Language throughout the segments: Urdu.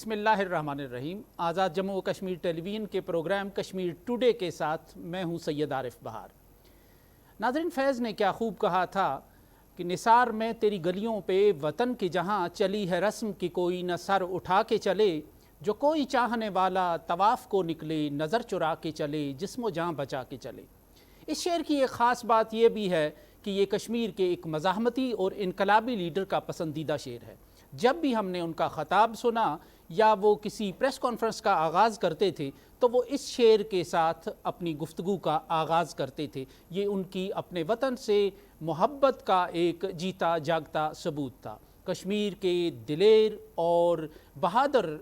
بسم اللہ الرحمن الرحیم۔ آزاد جموں و کشمیر ٹیلی ویژن کے پروگرام کشمیر ٹوڈے کے ساتھ میں ہوں سید عارف بہار۔ ناظرین، فیض نے کیا خوب کہا تھا کہ نثار میں تیری گلیوں پہ وطن کی جہاں چلی ہے رسم کی کوئی نہ سر اٹھا کے چلے، جو کوئی چاہنے والا طواف کو نکلے نظر چرا کے چلے، جسم و جاں بچا کے چلے۔ اس شعر کی ایک خاص بات یہ بھی ہے کہ یہ کشمیر کے ایک مزاحمتی اور انقلابی لیڈر کا پسندیدہ شعر ہے۔ جب بھی ہم نے ان کا خطاب سنا یا وہ کسی پریس کانفرنس کا آغاز کرتے تھے تو وہ اس شعر کے ساتھ اپنی گفتگو کا آغاز کرتے تھے۔ یہ ان کی اپنے وطن سے محبت کا ایک جیتا جاگتا ثبوت تھا۔ کشمیر کے دلیر اور بہادر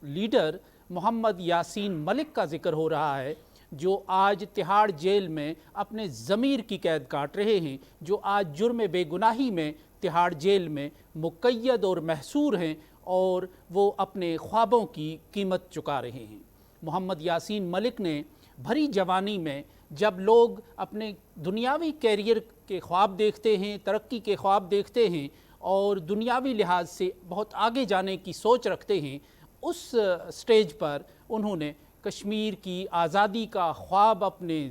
لیڈر محمد یاسین ملک کا ذکر ہو رہا ہے، جو آج تہاڑ جیل میں اپنے ضمیر کی قید کاٹ رہے ہیں، جو آج جرم بے گناہی میں تہاڑ جیل میں مقید اور محصور ہیں اور وہ اپنے خوابوں کی قیمت چکا رہے ہیں۔ محمد یاسین ملک نے بھری جوانی میں جب لوگ اپنے دنیاوی کیریئر کے خواب دیکھتے ہیں، ترقی کے خواب دیکھتے ہیں اور دنیاوی لحاظ سے بہت آگے جانے کی سوچ رکھتے ہیں، اس سٹیج پر انہوں نے کشمیر کی آزادی کا خواب اپنے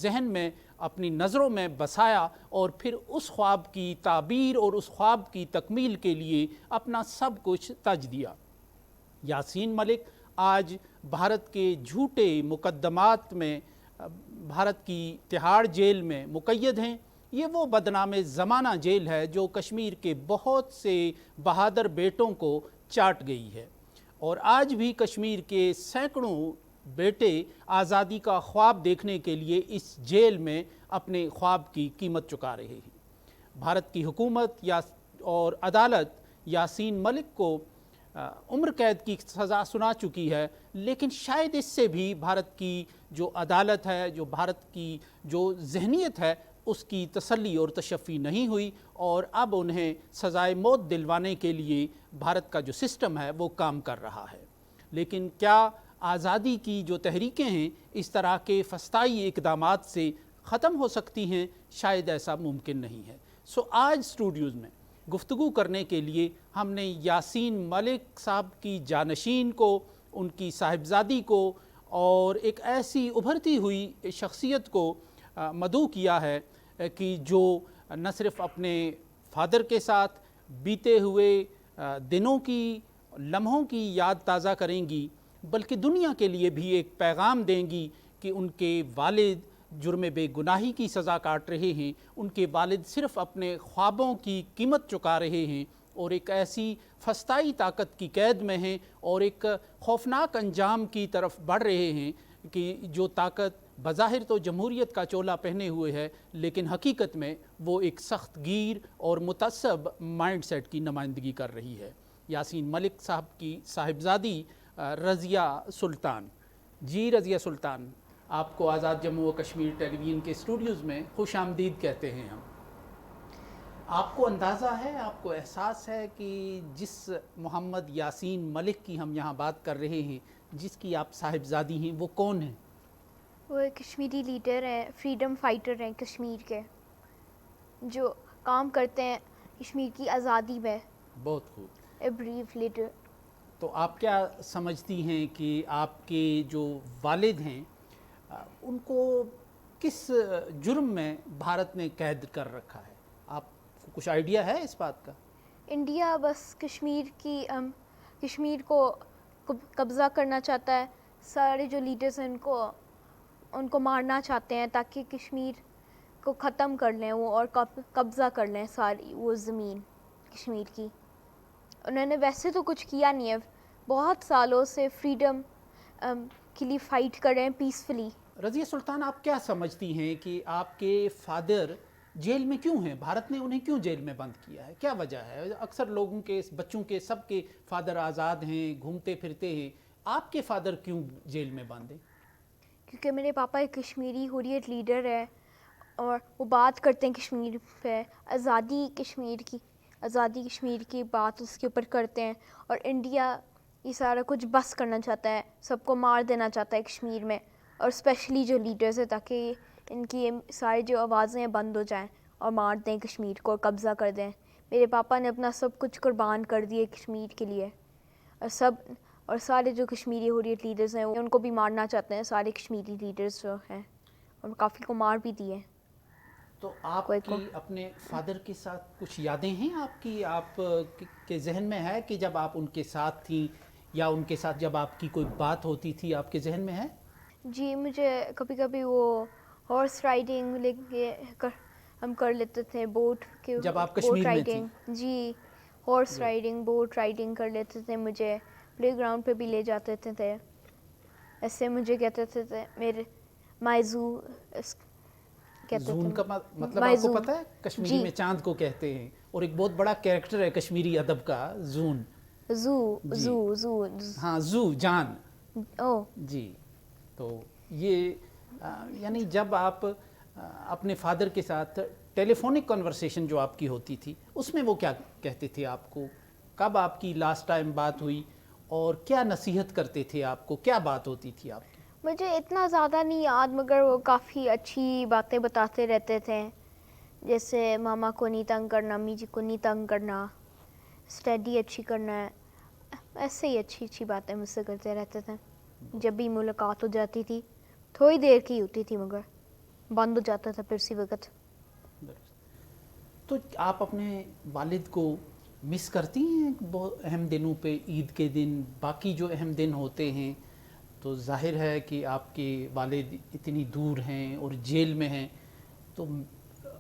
ذہن میں، اپنی نظروں میں بسایا اور پھر اس خواب کی تعبیر اور اس خواب کی تکمیل کے لیے اپنا سب کچھ تج دیا۔ یاسین ملک آج بھارت کے جھوٹے مقدمات میں بھارت کی تہاڑ جیل میں مقید ہیں۔ یہ وہ بدنام زمانہ جیل ہے جو کشمیر کے بہت سے بہادر بیٹوں کو چاٹ گئی ہے، اور آج بھی کشمیر کے سینکڑوں بیٹے آزادی کا خواب دیکھنے کے لیے اس جیل میں اپنے خواب کی قیمت چکا رہے ہیں۔ بھارت کی حکومت اور عدالت یاسین ملک کو عمر قید کی سزا سنا چکی ہے، لیکن شاید اس سے بھی بھارت کی جو عدالت ہے، جو بھارت کی جو ذہنیت ہے، اس کی تسلی اور تشفی نہیں ہوئی، اور اب انہیں سزائے موت دلوانے کے لیے بھارت کا جو سسٹم ہے وہ کام کر رہا ہے۔ لیکن کیا آزادی کی جو تحریکیں ہیں اس طرح کے فسطائی اقدامات سے ختم ہو سکتی ہیں؟ شاید ایسا ممکن نہیں ہے۔ آج اسٹوڈیوز میں گفتگو کرنے کے لیے ہم نے یاسین ملک صاحب کی جانشین کو، ان کی صاحبزادی کو اور ایک ایسی ابھرتی ہوئی شخصیت کو مدعو کیا ہے کہ جو نہ صرف اپنے فادر کے ساتھ بیتے ہوئے دنوں کی، لمحوں کی یاد تازہ کریں گی، بلکہ دنیا کے لیے بھی ایک پیغام دیں گی کہ ان کے والد جرم بے گناہی کی سزا کاٹ رہے ہیں، ان کے والد صرف اپنے خوابوں کی قیمت چکا رہے ہیں اور ایک ایسی فسطائی طاقت کی قید میں ہیں اور ایک خوفناک انجام کی طرف بڑھ رہے ہیں کہ جو طاقت بظاہر تو جمہوریت کا چولہ پہنے ہوئے ہے، لیکن حقیقت میں وہ ایک سخت گیر اور متعصب مائنڈ سیٹ کی نمائندگی کر رہی ہے۔ یاسین ملک صاحب کی صاحبزادی رضیہ سلطان۔ جی رضیہ سلطان، آپ کو آزاد جموں و کشمیر ٹیلی ویژن کے اسٹوڈیوز میں خوش آمدید کہتے ہیں ہم۔ آپ کو اندازہ ہے، آپ کو احساس ہے کہ جس محمد یاسین ملک کی ہم یہاں بات کر رہے ہیں، جس کی آپ صاحبزادی ہیں، وہ کون ہیں؟ وہ ایک کشمیری لیڈر ہیں، فریڈم فائٹر ہیں کشمیر کے، جو کام کرتے ہیں کشمیر کی آزادی میں۔ بہت خوب۔ اے بریو لیڈر۔ تو آپ کیا سمجھتی ہیں کہ آپ کے جو والد ہیں ان کو کس جرم میں بھارت نے قید کر رکھا ہے؟ آپ کو کچھ آئیڈیا ہے اس بات کا؟ انڈیا بس کشمیر کو قبضہ کرنا چاہتا ہے۔ سارے جو لیڈرز ہیں ان کو مارنا چاہتے ہیں تاکہ کشمیر کو ختم کر لیں وہ، اور قبضہ کر لیں ساری وہ زمین کشمیر کی۔ انہوں نے ویسے تو کچھ کیا نہیں ہے، بہت سالوں سے فریڈم کے لیے فائٹ کر رہے ہیں پیسفلی۔ رضیہ سلطان، آپ کیا سمجھتی ہیں کہ آپ کے فادر جیل میں کیوں ہیں؟ بھارت نے انہیں کیوں جیل میں بند کیا ہے؟ کیا وجہ ہے؟ اکثر لوگوں کے، بچوں کے، سب کے فادر آزاد ہیں، گھومتے پھرتے ہیں، آپ کے فادر کیوں جیل میں بند ہیں؟ کیونکہ میرے پاپا ایک کشمیری حریت لیڈر ہے اور وہ بات کرتے ہیں کشمیر پہ، آزادی کشمیر کی بات اس کے اوپر کرتے ہیں، اور انڈیا یہ سارا کچھ بس کرنا چاہتا ہے، سب کو مار دینا چاہتا ہے کشمیر میں، اور اسپیشلی جو لیڈرز ہیں، تاکہ ان کی ساری جو آوازیں ہیں بند ہو جائیں اور مار دیں کشمیر کو اور قبضہ کر دیں۔ میرے پاپا نے اپنا سب کچھ قربان کر دیے کشمیر کے لیے، اور اور سارے جو کشمیری حریت لیڈرز ہیں ان کو بھی مارنا چاہتے ہیں، سارے کشمیری لیڈرز جو ہیں، اور کافی کو مار بھی دیے۔ تو آپ کی اپنے فادر کے ساتھ کچھ یادیں ہیں آپ کی، آپ کے ذہن میں ہے کہ جب آپ ان کے ساتھ تھیں یا ان کے ساتھ جب آپ کی کوئی بات ہوتی تھی، آپ کے ذہن میں ہے؟ جی مجھے کبھی کبھی وہ ہارس رائڈنگ لے کے ہم کر لیتے تھے، بوٹ کے، جب آپ بوٹ کشمیر میں تھی؟ رائڈنگ، جی ہارس رائڈنگ، بوٹ رائڈنگ کر لیتے تھے، مجھے پلے گراؤنڈ پہ بھی لے جاتے تھے، ایسے مجھے کہتے تھے میرے مائزو کہتے زون تھے، کا مطلب آپ کو مائزو، پتہ ہے؟ کشمیری جی میں چاند کو کہتے ہیں، اور ایک بہت بڑا کیریکٹر ہے کشمیری ادب کا، زون۔ زو جی زو زو ہاں، زو، جان۔ او جی تو یہ یعنی جب آپ اپنے فادر کے ساتھ ٹیلی فونک کنورسیشن جو آپ کی ہوتی تھی، اس میں وہ کیا کہتے تھے آپ کو؟ کب آپ کی لاسٹ ٹائم بات ہوئی اور کیا نصیحت کرتے تھے آپ کو؟ کیا بات ہوتی تھی آپ کی؟ مجھے اتنا زیادہ نہیں یاد، مگر وہ کافی اچھی باتیں بتاتے رہتے تھے، جیسے ماما کو نہیں تنگ کرنا، امی جی کو نہیں تنگ کرنا، اسٹڈی اچھی کرنا ہے، ایسے ہی اچھی اچھی باتیں مجھ سے کرتے رہتے تھے۔ جب بھی ملاقات ہو جاتی تھی، تھوڑی دیر کی ہوتی تھی مگر بند ہو جاتا تھا پھر اسی وقت۔ تو آپ اپنے والد کو مس کرتی ہیں بہت اہم دنوں پہ، عید کے دن، باقی جو اہم دن ہوتے ہیں؟ تو ظاہر ہے کہ آپ کے والد اتنی دور ہیں اور جیل میں ہیں، تو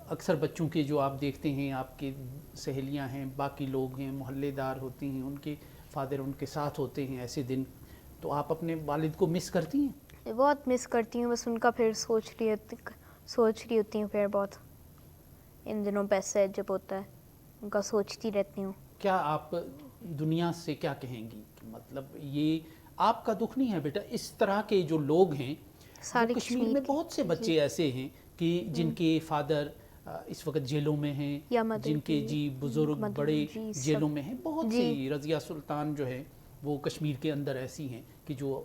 اکثر بچوں کے جو آپ دیکھتے ہیں، آپ کے سہیلیاں ہیں، باقی لوگ ہیں، محلے دار ہوتے ہیں، ان کے فادر ان کے ساتھ ہوتے ہیں ایسے دن، تو آپ اپنے والد کو مس کرتی ہیں؟ بہت مس کرتی ہوں، بس ان کا پھر سوچ رہی ہوتی ہوں پھر بہت، ان دنوں پیسے جب ہوتا ہے ان کا سوچتی رہتی ہوں۔ کیا آپ دنیا سے کیا کہیں گی؟ مطلب یہ آپ کا دکھ نہیں ہے بیٹا، اس طرح کے جو لوگ ہیں وہ سارے کشمیر میں کے، بہت سے جی بچے ایسے ہیں کہ جن کے فادر اس وقت جیلوں میں ہیں، یا مدر جن کے بھی، جی بزرگ مدر بڑے جی جیلوں سب، میں ہیں، بہت جی سی رضیہ سلطان جو ہے وہ کشمیر کے اندر ایسی ہیں کہ جو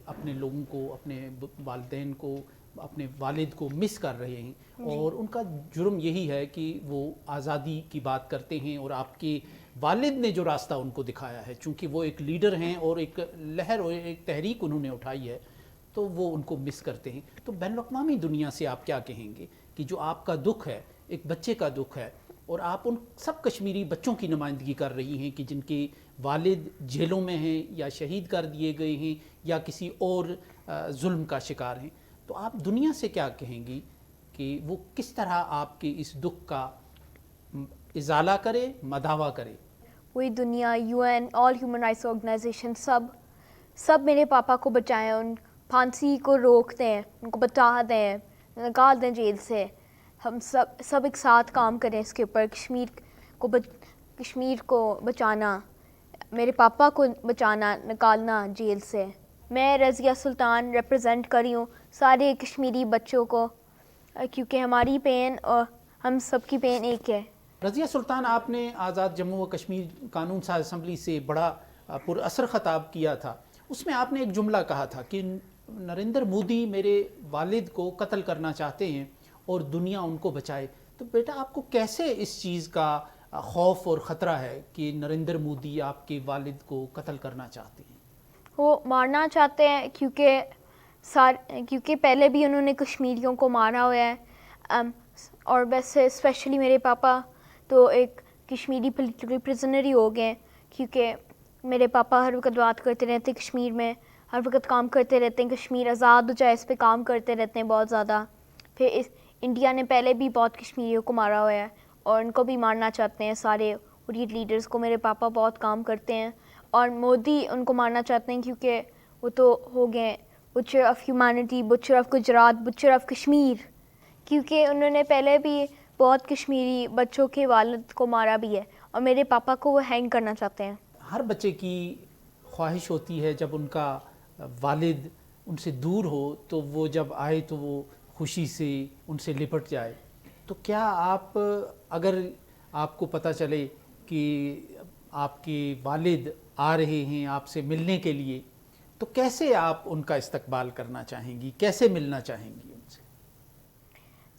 اپنے لوگوں کو، اپنے والدین کو، اپنے والد کو مس کر رہے ہیں، اور ان کا جرم یہی ہے کہ وہ آزادی کی بات کرتے ہیں، اور آپ کے والد نے جو راستہ ان کو دکھایا ہے، چونکہ وہ ایک لیڈر ہیں اور ایک لہر اور ایک تحریک انہوں نے اٹھائی ہے، تو وہ ان کو مس کرتے ہیں۔ تو بین الاقوامی دنیا سے آپ کیا کہیں گے کہ جو آپ کا دکھ ہے، ایک بچے کا دکھ ہے، اور آپ ان سب کشمیری بچوں کی نمائندگی کر رہی ہیں کہ جن کے والد جیلوں میں ہیں یا شہید کر دیے گئے ہیں یا کسی اور ظلم کا شکار ہیں، تو آپ دنیا سے کیا کہیں گی کہ وہ کس طرح آپ کے اس دکھ کا ازالہ کرے، مداوع کرے؟ پوری دنیا، U N, all human rights organisation, سب میرے پاپا کو بچائیں، ان پھانسی کو روک دیں، ان کو بچا دیں، نکال دیں جیل سے، ہم سب ایک ساتھ کام کریں اس کے اوپر، کشمیر کو بچانا، میرے پاپا کو بچانا، نکالنا جیل سے۔ میں رضیہ سلطان ریپرزینٹ کر رہی ہوں سارے کشمیری بچوں کو، کیونکہ ہماری پین اور ہم سب کی پین ایک ہے۔ رضیہ سلطان، آپ نے آزاد جموں و کشمیر قانون ساز اسمبلی سے بڑا پر اثر خطاب کیا تھا، اس میں آپ نے ایک جملہ کہا تھا کہ نریندر مودی میرے والد کو قتل کرنا چاہتے ہیں اور دنیا ان کو بچائے۔ تو بیٹا آپ کو کیسے اس چیز کا خوف اور خطرہ ہے کہ نریندر مودی آپ کے والد کو قتل کرنا چاہتے ہیں؟ وہ مارنا چاہتے ہیں کیونکہ پہلے بھی انہوں نے کشمیریوں کو مارا ہوا ہے، اور ویسے اسپیشلی میرے پاپا تو ایک کشمیری پولیٹیکل پرزنر ہی ہو گئے ہیں، کیونکہ میرے پاپا ہر وقت بات کرتے رہتے ہیں کشمیر میں، ہر وقت کام کرتے رہتے ہیں کشمیر آزاد ہو جائے، اس پہ کام کرتے رہتے ہیں بہت زیادہ۔ پھر انڈیا نے پہلے بھی بہت کشمیریوں کو مارا ہوا ہے اور ان کو بھی مارنا چاہتے ہیں، سارے حریت لیڈرز کو میرے پاپا بہت کام کرتے ہیں، اور مودی ان کو مارنا چاہتے ہیں کیونکہ وہ تو ہو گئے Butcher of humanity, Butcher of Gujarat, butcher of Kashmir, کیونکہ انہوں نے پہلے بھی بہت کشمیری بچوں کے والد کو مارا بھی ہے، اور میرے پاپا کو وہ ہینگ کرنا چاہتے ہیں۔ ہر بچے کی خواہش ہوتی ہے جب ان کا والد ان سے دور ہو تو وہ جب آئے تو وہ خوشی سے ان سے لپٹ جائے، تو کیا آپ، اگر آپ کو پتہ چلے کہ آپ کے والد آ رہے ہیں آپ سے ملنے کے لیے، تو کیسے آپ ان کا استقبال کرنا چاہیں گی، کیسے ملنا چاہیں گی ان سے؟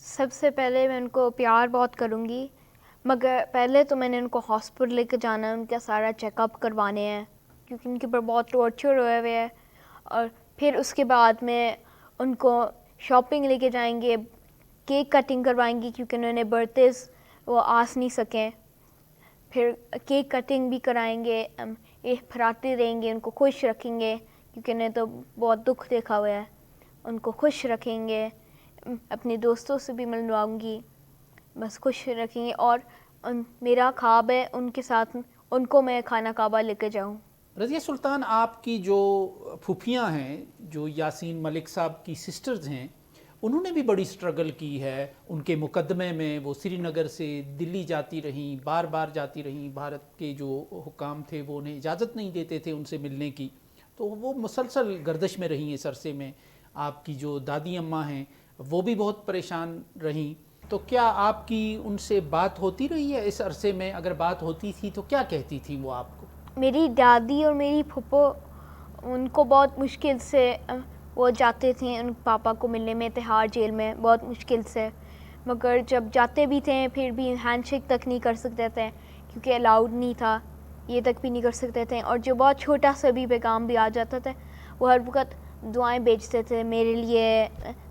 سب سے پہلے میں ان کو پیار بہت کروں گی، مگر پہلے تو میں نے ان کو ہاسپٹل لے کے جانا ہے، ان کا سارا چیک اپ کروانے ہیں، کیونکہ ان کے اوپر بہت ٹارچر ہوئے ہوئے ہے. اور پھر اس کے بعد میں ان کو شاپنگ لے کے جائیں گے, کیک کٹنگ کروائیں گی کیونکہ انہوں نے برتھ ڈیز وہ آس نہیں سکیں. پھر کیک کٹنگ بھی کرائیں گے, پھراتے دیں گے, ان کو خوش رکھیں گے کیونکہ انہیں تو بہت دکھ دیکھا ہوا ہے. ان کو خوش رکھیں گے, اپنے دوستوں سے بھی ملواؤں گی, بس خوش رکھیں گے. اور میرا خواب ہے ان کے ساتھ ان کو میں خانہ کعبہ لے کے جاؤں. رضیہ سلطان, آپ کی جو پھوپھیاں ہیں, جو یاسین ملک صاحب کی سسٹرز ہیں, انہوں نے بھی بڑی سٹرگل کی ہے. ان کے مقدمے میں وہ سری نگر سے دلی جاتی رہیں, بار بار جاتی رہیں. بھارت کے جو حکام تھے وہ انہیں اجازت نہیں دیتے تھے ان سے ملنے کی, تو وہ مسلسل گردش میں رہیں اس عرصے میں. آپ کی جو دادی اماں ہیں وہ بھی بہت پریشان رہیں. تو کیا آپ کی ان سے بات ہوتی رہی ہے اس عرصے میں؟ اگر بات ہوتی تھی تو کیا کہتی تھیں وہ آپ کو؟ میری دادی اور میری پھپھو ان کو بہت مشکل سے وہ جاتے تھے ان پاپا کو ملنے میں تہاڑ جیل میں, بہت مشکل سے. مگر جب جاتے بھی تھے پھر بھی ہینڈ شیک تک نہیں کر سکتے تھے کیونکہ الاؤڈ نہیں تھا, یہ تک بھی نہیں کر سکتے تھے. اور جو بہت چھوٹا سا بھی پیغام بھی آ جاتا تھا وہ ہر وقت دعائیں بھیجتے تھے میرے لیے,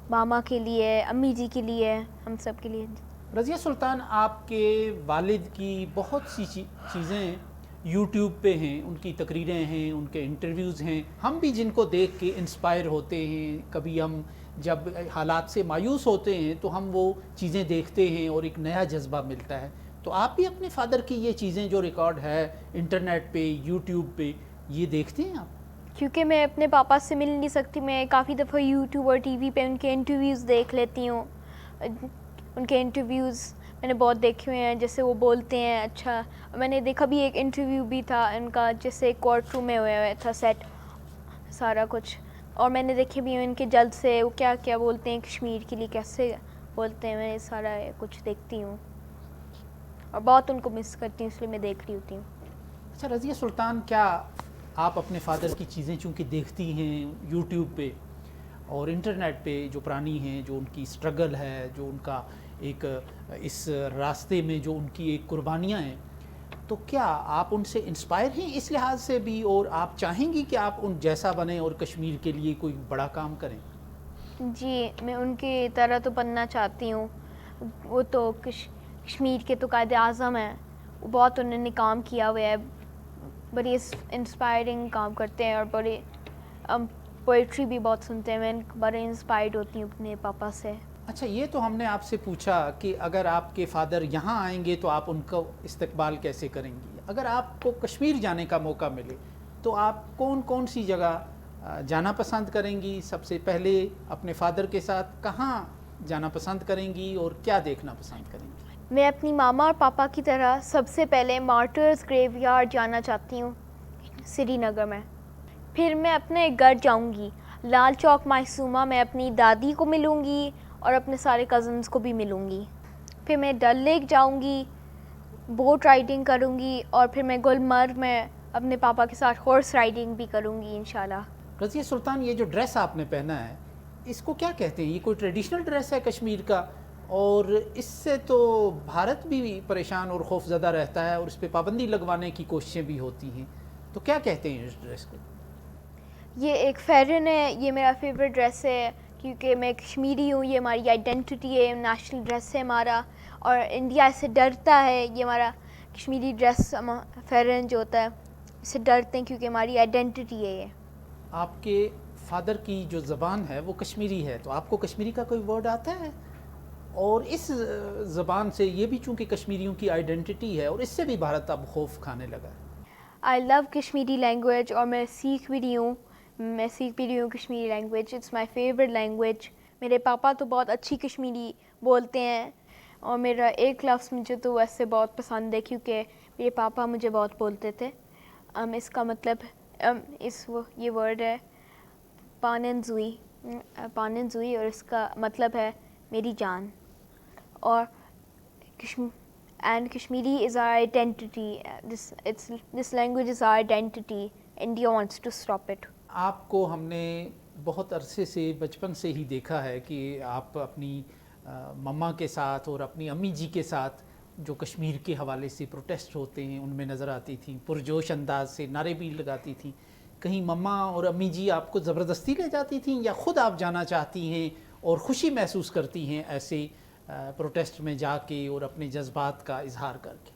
ماما کے لیے, امی جی کے لیے, ہم سب کے لیے. رضیہ سلطان, آپ کے والد کی بہت سی چیزیں یوٹیوب پہ ہیں, ان کی تقریریں ہیں, ان کے انٹرویوز ہیں. ہم بھی جن کو دیکھ کے انسپائر ہوتے ہیں, کبھی ہم جب حالات سے مایوس ہوتے ہیں تو ہم وہ چیزیں دیکھتے ہیں اور ایک نیا جذبہ ملتا ہے. تو آپ بھی اپنے فادر کی یہ چیزیں جو ریکارڈ ہے انٹرنیٹ پہ, یوٹیوب پہ, یہ دیکھتے ہیں آپ؟ کیونکہ میں اپنے پاپا سے مل نہیں سکتی, میں کافی دفعہ یوٹیوب اور ٹی وی پہ ان کے انٹرویوز دیکھ لیتی ہوں. ان کے انٹرویوز میں نے بہت دیکھے ہوئے ہیں, جیسے وہ بولتے ہیں. اچھا, میں نے دیکھا بھی ایک انٹرویو بھی تھا ان کا جیسے کورٹ روم میں ہوا تھا سیٹ سارا کچھ. اور میں نے دیکھے بھی ان کے جلد سے وہ کیا کیا بولتے ہیں کشمیر کے لیے, کیسے بولتے ہیں, میں سارا کچھ دیکھتی ہوں اور بہت ان کو مس کرتی ہوں, اس لیے میں دیکھ رہی ہوتی ہوں. اچھا رضیہ سلطان, کیا آپ اپنے فادر کی چیزیں چونکہ دیکھتی ہیں یوٹیوب پہ اور انٹرنیٹ پہ, جو پرانی ہیں, جو ان کی سٹرگل ہے, جو ان کا ایک اس راستے میں جو ان کی ایک قربانیاں ہیں, تو کیا آپ ان سے انسپائر ہیں اس لحاظ سے بھی, اور آپ چاہیں گی کہ آپ ان جیسا بنیں اور کشمیر کے لیے کوئی بڑا کام کریں؟ جی, میں ان کی طرح تو بننا چاہتی ہوں. وہ تو کشمیر کے تو قائد اعظم ہیں, وہ بہت انہوں نے کام کیا ہوا ہے, بڑی انسپائرنگ کام کرتے ہیں اور بڑی پوئٹری بھی بہت سنتے ہیں. میں بڑے انسپائرڈ ہوتی ہوں اپنے پاپا سے. اچھا, یہ تو ہم نے آپ سے پوچھا کہ اگر آپ کے فادر یہاں آئیں گے تو آپ ان کو استقبال کیسے کریں گی. اگر آپ کو کشمیر جانے کا موقع ملے تو آپ کون کون سی جگہ جانا پسند کریں گی؟ سب سے پہلے اپنے فادر کے ساتھ کہاں جانا پسند کریں گی اور کیا دیکھنا پسند کریں گی؟ میں اپنی ماما اور پاپا کی طرح سب سے پہلے مارٹرز گریو یارڈ جانا چاہتی ہوں سری نگر میں. پھر میں اپنے گھر جاؤں گی لال چوک معصومہ میں, اپنی دادی کو ملوں گی اور اپنے سارے کزنس کو بھی ملوں گی. پھر میں ڈل لیک جاؤں گی, بوٹ رائڈنگ کروں گی, اور پھر میں گلمرگ میں اپنے پاپا کے ساتھ ہارس رائڈنگ بھی کروں گی انشاءاللہ. رضیہ سلطان, یہ جو ڈریس آپ نے پہنا ہے اس کو کیا کہتے ہیں؟ یہ کوئی ٹریڈیشنل ڈریس ہے کشمیر کا, اور اس سے تو بھارت بھی پریشان اور خوف زدہ رہتا ہے اور اس پہ پابندی لگوانے کی کوششیں بھی ہوتی ہیں, تو کیا کہتے ہیں اس ڈریس کو؟ یہ ایک فیرن ہے, یہ میرا فیوریٹ ڈریس ہے کیونکہ میں کشمیری ہوں, یہ ہماری آئیڈینٹی ہے, نیشنل ڈریس ہے ہمارا, اور انڈیا اس سے ڈرتا ہے. یہ ہمارا کشمیری ڈریس فیرن جو ہوتا ہے اس سے ڈرتے ہیں کیونکہ ہماری آئیڈینٹی ہے یہ. آپ کے فادر کی جو زبان ہے وہ کشمیری ہے, تو آپ کو کشمیری کا کوئی ورڈ آتا ہے؟ اور اس زبان سے یہ بھی چونکہ کشمیریوں کی آئیڈینٹی ہے اور اس سے بھی بھارت اب خوف کھانے لگا ہے. آئی لو کشمیری لینگویج, اور میں سیکھ بھی رہی ہوں Kashmiri language. It's my favourite language. میرے پاپا تو بہت اچھی کشمیری بولتے ہیں, اور میرا ایک لفظ مجھے تو ویسے بہت پسند ہے کیونکہ میرے پاپا مجھے بہت بولتے تھے. اس کا مطلب یہ ورڈ ہے پاننزوئی, اور اس کا مطلب ہے میری جان. اور and Kashmiri is our identity. This language is our identity. India wants to stop it. آپ کو ہم نے بہت عرصے سے, بچپن سے ہی دیکھا ہے کہ آپ اپنی مما کے ساتھ اور اپنی امی جی کے ساتھ جو کشمیر کے حوالے سے پروٹیسٹ ہوتے ہیں ان میں نظر آتی تھیں، پرجوش انداز سے نعرے بھی لگاتی تھیں. کہیں مما اور امی جی آپ کو زبردستی لے جاتی تھیں یا خود آپ جانا چاہتی ہیں اور خوشی محسوس کرتی ہیں ایسے پروٹیسٹ میں جا کے اور اپنے جذبات کا اظہار کر کے؟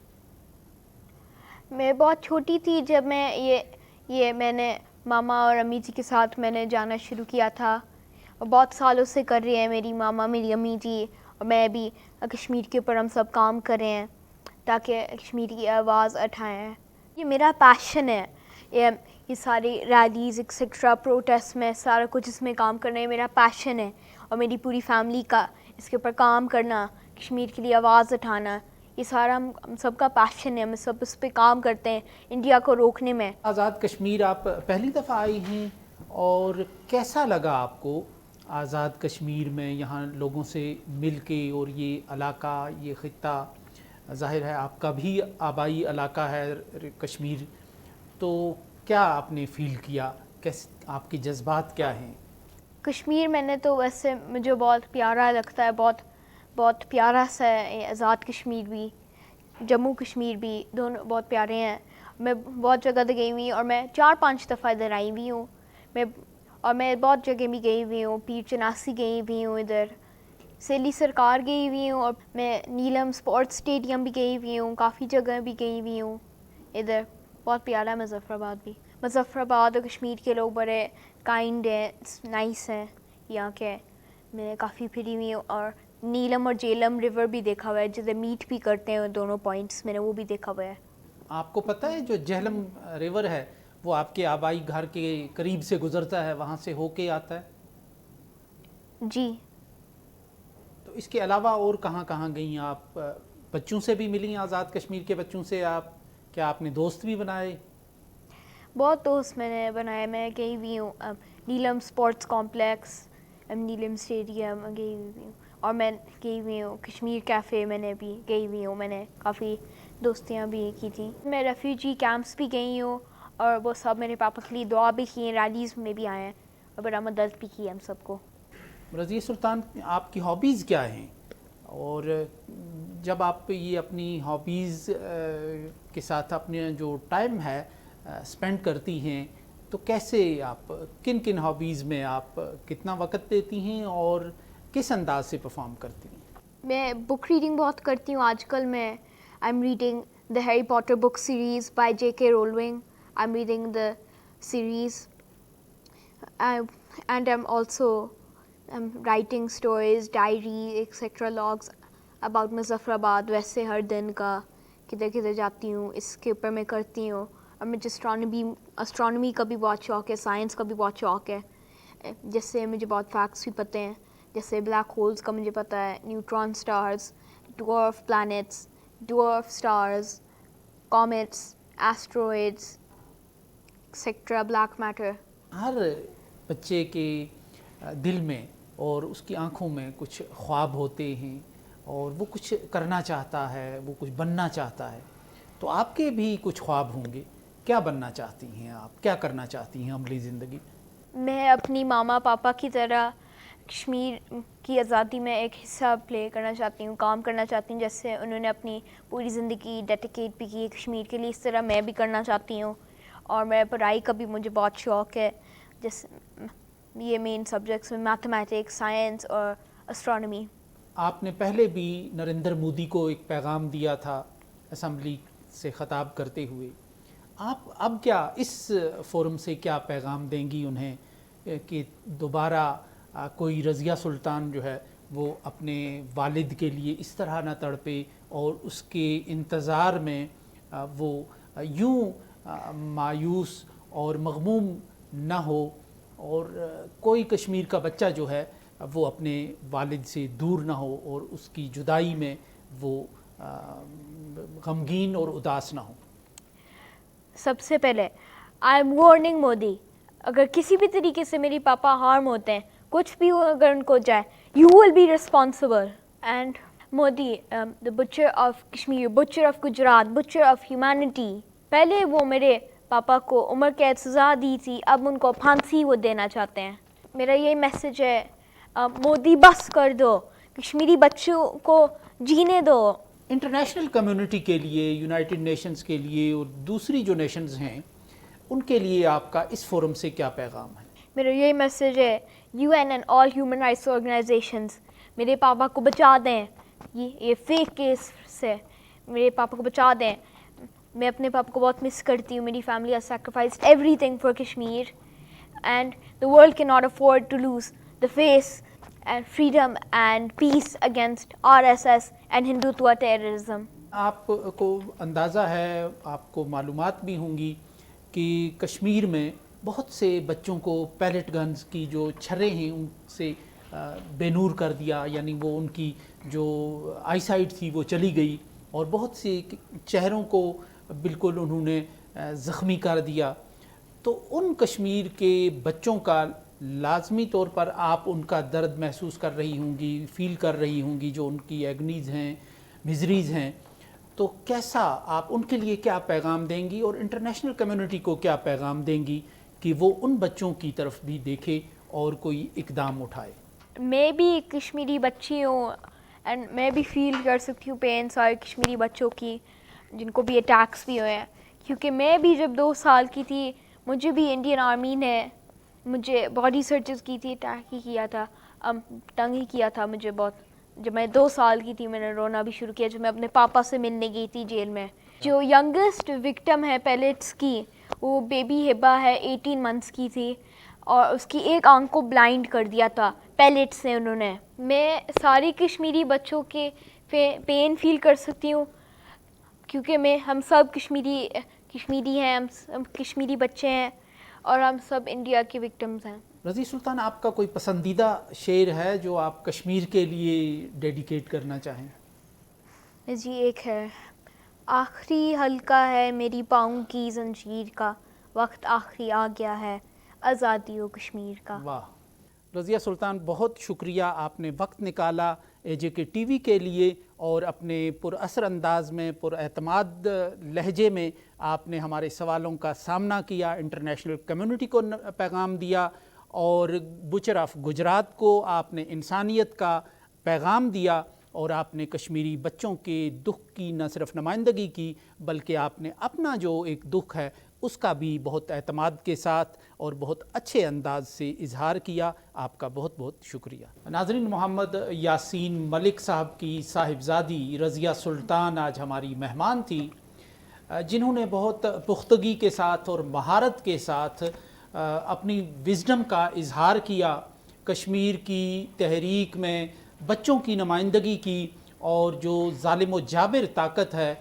میں بہت چھوٹی تھی جب میں نے ماما اور امی جی کے ساتھ میں نے جانا شروع کیا تھا، اور بہت سالوں سے کر رہے ہیں میری ماما، میری امی جی اور میں بھی. کشمیر کے اوپر ہم سب کام کر رہے ہیں تاکہ کشمیر کی آواز اٹھائیں. یہ میرا پیشن ہے، یہ ساری ریلیز ایکسیٹرا پروٹیسٹ میں سارا کچھ اس میں کام کرنا ہے میرا پیشن ہے، اور میری پوری فیملی کا اس کے اوپر کام کرنا، کشمیر کے لیے آواز اٹھانا، یہ سارا ہم سب کا پیشن ہے. ہم سب اس پہ کام کرتے ہیں انڈیا کو روکنے میں. آزاد کشمیر آپ پہلی دفعہ آئی ہیں، اور کیسا لگا آپ کو آزاد کشمیر میں یہاں لوگوں سے مل کے؟ اور یہ علاقہ، یہ خطہ ظاہر ہے آپ کا بھی آبائی علاقہ ہے کشمیر، تو کیا آپ نے فیل کیا؟ کیسے آپ کے جذبات کیا ہیں؟ کشمیر میں نے تو ویسے مجھے بہت پیارا لگتا ہے، بہت پیارا سا ہے. آزاد کشمیر بھی، جموں کشمیر بھی، دونوں بہت پیارے ہیں. میں بہت جگہ گئی ہوئی ہوں، اور میں 4-5 دفعہ ادھر آئی ہوئی ہوں. میں بہت جگہ بھی گئی ہوئی ہوں، پیر چناسی گئی ہوئی ہوں، ادھر سیلی سرکار گئی ہوئی ہوں، اور میں نیلم اسپورٹس اسٹیڈیم بھی گئی ہوئی ہوں، کافی جگہ بھی گئی ہوئی ہوں. ادھر بہت پیارا ہے مظفر آباد بھی. مظفر آباد اور کشمیر کے لوگ بڑے کائنڈ ہیں، نائس ہیں یہاں کے. میں کافی پھری ہوئی ہوں، اور نیلم اور جیلم ریور بھی دیکھا ہوا ہے جسے میٹ بھی کرتے ہیں دونوں پوائنٹس، میں نے وہ بھی دیکھا ہوا ہے. آپ کو پتہ ہے جو جہلم ریور ہے وہ آپ کے آبائی گھر کے قریب سے گزرتا ہے، وہاں سے ہو کے آتا ہے؟ جی. تو اس کے علاوہ اور کہاں کہاں گئیں آپ؟ بچوں سے بھی ملیں، آزاد کشمیر کے بچوں سے؟ کیا آپ نے دوست بھی بنائے؟ بہت دوست میں نے بنائے. میں گئی ہوئی ہوں نیلم اسپورٹس کمپلیکس، نیلم اسٹیڈیم گئی ہوئی ہوں، اور میں گئی ہوئی ہوں کشمیر کیفے، میں نے بھی گئی ہوئی ہوں. میں نے کافی دوستیاں بھی کی تھیں. میں ریفیوجی کیمپس بھی گئی ہوں، اور وہ سب میرے پاپا کے لیے دعا بھی کی ہیں، ریلیز میں بھی آئے ہیں، اور بڑا مدد بھی کی ہم سب کو. رضیہ سلطان، آپ کی ہابیز کیا ہیں؟ اور جب آپ یہ اپنی ہابیز کے ساتھ اپنے جو ٹائم ہے اسپینڈ کرتی ہیں، تو کیسے آپ کن کن ہابیز میں آپ کتنا وقت دیتی ہیں اور کس انداز سے پرفارم کرتی ہیں؟ میں بک ریڈنگ بہت کرتی ہوں آج کل. میں I am reading the Harry Potter book series by J.K. Rowling. I am reading the series and I am also writing stories, diary etcetera logs about Muzaffar آباد. ویسے ہر دن کا کدھر کدھر جاتی ہوں اس کے اوپر میں کرتی ہوں. اور مجھے اسٹرانومی کا بھی بہت شوق ہے، سائنس کا بھی بہت شوق ہے. جس سے مجھے بہت فیکٹس بھی پتہ ہیں، جیسے بلیک ہولز کا مجھے پتہ ہے، neutron stars, dwarf planets, dwarf stars, comets, asteroids etcetera, black matter. ہر بچے کے دل میں اور اس کی آنکھوں میں کچھ خواب ہوتے ہیں، اور وہ کچھ کرنا چاہتا ہے، وہ کچھ بننا چاہتا ہے. تو آپ کے بھی کچھ خواب ہوں گے. کیا بننا چاہتی ہیں آپ؟ کیا کرنا چاہتی ہیں عملی زندگی؟ میں اپنی ماما پاپا کی طرح کشمیر کی آزادی میں ایک حصہ پلے کرنا چاہتی ہوں، کام کرنا چاہتی ہوں. جیسے انہوں نے اپنی پوری زندگی ڈیڈیکیٹ بھی کی کشمیر کے لیے، اس طرح میں بھی کرنا چاہتی ہوں. اور میں پڑھائی کا بھی مجھے بہت شوق ہے. جیسے یہ مین سبجیکٹس میں میتھمیٹکس، سائنس اور اسٹرانومی. آپ نے پہلے بھی نریندر مودی کو ایک پیغام دیا تھا اسمبلی سے خطاب کرتے ہوئے. آپ اب کیا اس فورم سے کیا پیغام دیں گی انہیں کہ دوبارہ کوئی رضیہ سلطان جو ہے وہ اپنے والد کے لیے اس طرح نہ تڑپے، اور اس کے انتظار میں وہ یوں مایوس اور مغموم نہ ہو، اور کوئی کشمیر کا بچہ جو ہے وہ اپنے والد سے دور نہ ہو، اور اس کی جدائی میں وہ غمگین اور اداس نہ ہو؟ سب سے پہلے آئی ایم وارننگ مودی، اگر کسی بھی طریقے سے میری پاپا ہارم ہوتے ہیں، کچھ بھی ہو اگر ان کو جائے، you will be responsible. And Modi, the butcher of Kashmir, butcher of Gujarat, butcher of humanity. پہلے وہ میرے پاپا کو عمر قید سزا دی تھی، اب ان کو پھانسی وہ دینا چاہتے ہیں. میرا یہی میسج ہے، مودی بس کر دو، کشمیری بچوں کو جینے دو. انٹرنیشنل کمیونٹی کے لیے، یونائٹڈ نیشنز کے لیے اور دوسری جو نیشنز ہیں ان کے لیے آپ کا اس فورم سے کیا پیغام ہے؟ میرا یہی میسیج ہے، U N and all human rights organisations میرے پاپا کو بچا دیں، یہ فیک کیس سے میرے پاپا کو بچا دیں. میں اپنے پاپا کو بہت مس کرتی ہوں. میری family has sacrificed everything for Kashmir and the world can not afford to lose the face and freedom and peace against RSS and Hindutva terrorism. آپ کو اندازہ ہے، آپ کو معلومات بھی ہوں گی کہ کشمیر میں بہت سے بچوں کو پیلٹ گنز کی جو چھرے ہیں ان سے بے نور کر دیا، یعنی وہ ان کی جو آئی سائٹ تھی وہ چلی گئی، اور بہت سے چہروں کو بالکل انہوں نے زخمی کر دیا. تو ان کشمیر کے بچوں کا لازمی طور پر آپ ان کا درد محسوس کر رہی ہوں گی، فیل کر رہی ہوں گی، جو ان کی ایگنیز ہیں، مزریز ہیں. تو کیسا آپ ان کے لیے کیا پیغام دیں گی، اور انٹرنیشنل کمیونٹی کو کیا پیغام دیں گی کہ وہ ان بچوں کی طرف بھی دیکھے اور کوئی اقدام اٹھائے؟ میں بھی ایک کشمیری بچی ہوں اینڈ میں بھی فیل کر سکتی ہوں پین سارے کشمیری بچوں کی جن کو بھی اٹیکس بھی ہوئے ہیں، کیونکہ میں بھی جب 2 سال کی تھی مجھے بھی انڈین آرمی نے مجھے باڈی سرچز کی تھی، اٹیک ہی کیا تھا، تنگ ہی کیا تھا مجھے بہت. جب میں 2 سال کی تھی میں نے رونا بھی شروع کیا جب میں اپنے پاپا سے ملنے گئی تھی جیل میں. جو ینگسٹ وکٹم ہے پیلیٹس کی وہ بیبی ہبا ہے، 18 منتھس کی تھی، اور اس کی ایک آنکھ کو بلائنڈ کر دیا تھا پیلیٹ سے انہوں نے. میں ساری کشمیری بچوں کے پین فیل کر سکتی ہوں، کیونکہ ہم سب کشمیری ہیں، ہم کشمیری بچے ہیں، اور ہم سب انڈیا کے وکٹمز ہیں. رضیہ سلطان، آپ کا کوئی پسندیدہ شعر ہے جو آپ کشمیر کے لیے ڈیڈیکیٹ کرنا چاہیں؟ جی ایک ہے، آخری حلقہ ہے میری پاؤں کی زنجیر کا، وقت آخری آ گیا ہے آزادی و کشمیر کا. واہ رضیہ سلطان، بہت شکریہ، آپ نے وقت نکالا AJK TV کے لیے، اور اپنے پر اثر انداز میں، پر اعتماد لہجے میں آپ نے ہمارے سوالوں کا سامنا کیا، انٹرنیشنل کمیونٹی کو پیغام دیا، اور بچر آف گجرات کو آپ نے انسانیت کا پیغام دیا، اور آپ نے کشمیری بچوں کے دکھ کی نہ صرف نمائندگی کی بلکہ آپ نے اپنا جو ایک دکھ ہے اس کا بھی بہت اعتماد کے ساتھ اور بہت اچھے انداز سے اظہار کیا. آپ کا بہت بہت شکریہ. ناظرین، محمد یاسین ملک صاحب کی صاحبزادی رضیہ سلطان آج ہماری مہمان تھی، جنہوں نے بہت پختگی کے ساتھ اور مہارت کے ساتھ اپنی وزڈم کا اظہار کیا، کشمیر کی تحریک میں بچوں کی نمائندگی کی، اور جو ظالم و جابر طاقت ہے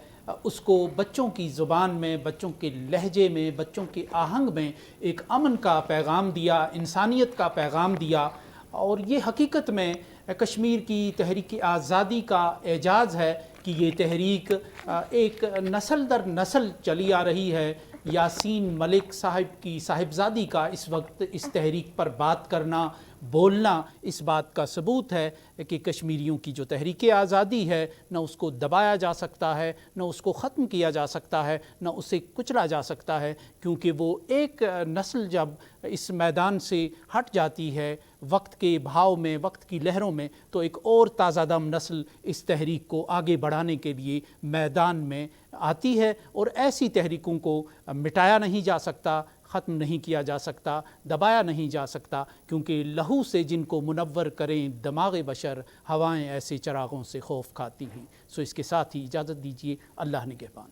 اس کو بچوں کی زبان میں، بچوں کے لہجے میں، بچوں کے آہنگ میں ایک امن کا پیغام دیا، انسانیت کا پیغام دیا. اور یہ حقیقت میں کشمیر کی تحریک آزادی کا اعجاز ہے کہ یہ تحریک ایک نسل در نسل چلی آ رہی ہے. یاسین ملک صاحب کی صاحبزادی کا اس وقت اس تحریک پر بات کرنا، بولنا، اس بات کا ثبوت ہے کہ کشمیریوں کی جو تحریک آزادی ہے نہ اس کو دبایا جا سکتا ہے، نہ اس کو ختم کیا جا سکتا ہے، نہ اسے کچلا جا سکتا ہے، کیونکہ وہ ایک نسل جب اس میدان سے ہٹ جاتی ہے وقت کے بہاؤ میں، وقت کی لہروں میں، تو ایک اور تازہ دم نسل اس تحریک کو آگے بڑھانے کے لیے میدان میں آتی ہے. اور ایسی تحریکوں کو مٹایا نہیں جا سکتا، ختم نہیں کیا جا سکتا، دبایا نہیں جا سکتا، کیونکہ لہو سے جن کو منور کریں دماغ بشر، ہوائیں ایسے چراغوں سے خوف کھاتی ہیں. سو اس کے ساتھ ہی اجازت دیجیے، اللہ نگہبان.